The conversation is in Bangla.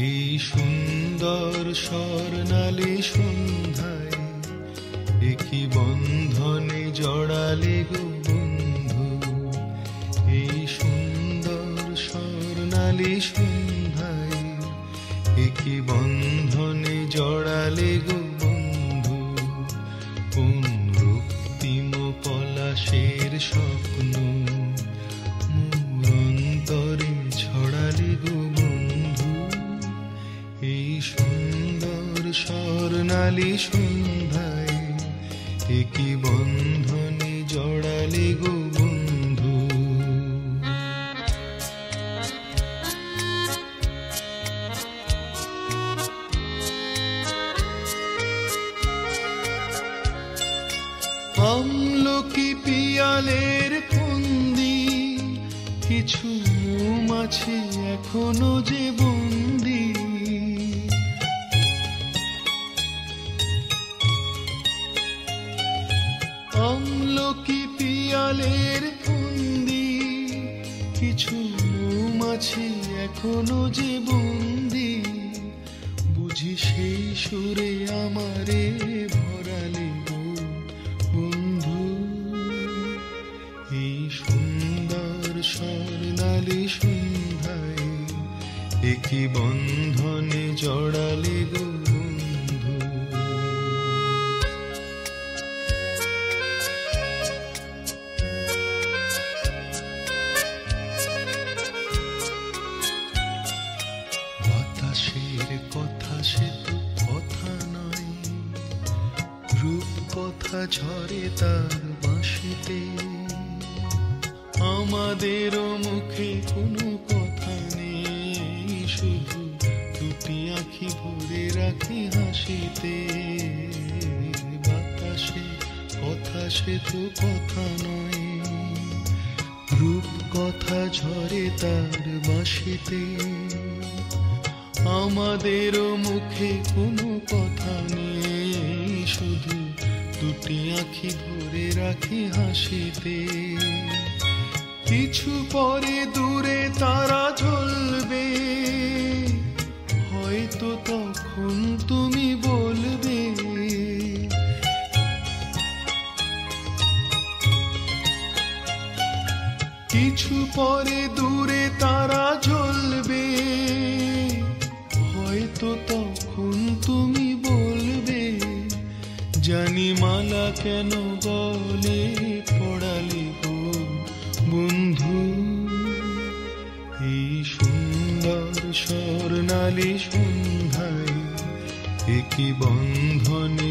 এই সুন্দর স্বর্ণালী সন্ধ্যায় একই বন্ধনে জড়ালে গো বন্ধু। এই সুন্দর স্বর্ণালী সন্ধ্যায় একই বন্ধনে জড়ালে গো বন্ধু। কোন রক্তিম পলাশের স্বপ্ন মোর অন্তরে ছড়ালে গো বন্ধু। এই সুন্দর স্বর্ণালী সন্ধ্যায় একই বন্ধনে জড়ালে গো বন্ধু। আমলকি পিয়ালের ফন্দি কিছু মৌমাছি এখনো যে বন্দি। আমলকি পিয়ালের ফন্দি কিছু মৌমাছি এখনো যে বন্দি। বুঝি সেই সুরে আমারে ভরালে গো বন্ধু। এই সুন্দর স্বর্ণালী সন্ধ্যায় একই বন্ধনে জড়ালে গো বন্ধু। বাতাসের কথা সে তো কথা নয়, রূপ কথা ঝরে তার বাঁশিতে। আমাদেরও মুখে কোনো কথা নেই, শুধু দুটি আঁখি ভরে রাখি হাসিতে। বাতাসে কথা সে তো কথা নয়, রূপ কথা ঝরে তার বাঁশিতে। আমাদেরও মুখে কোনো কথা নেই, শুধু দুটি আঁখি ভরে রাখি হাসিতে। কিছু পরে দূরে তারা জ্বলবে, হয়তো তখন তুমি বলবে কিছু পরে দূরে তারা জ্বলবে, হয়তো তখন তুমি বলবে জানি মালা কেন গলে পড়ালে গো বন্ধু। এই সুন্দর স্বর্ণালী সন্ধ্যায় একই বন্ধনে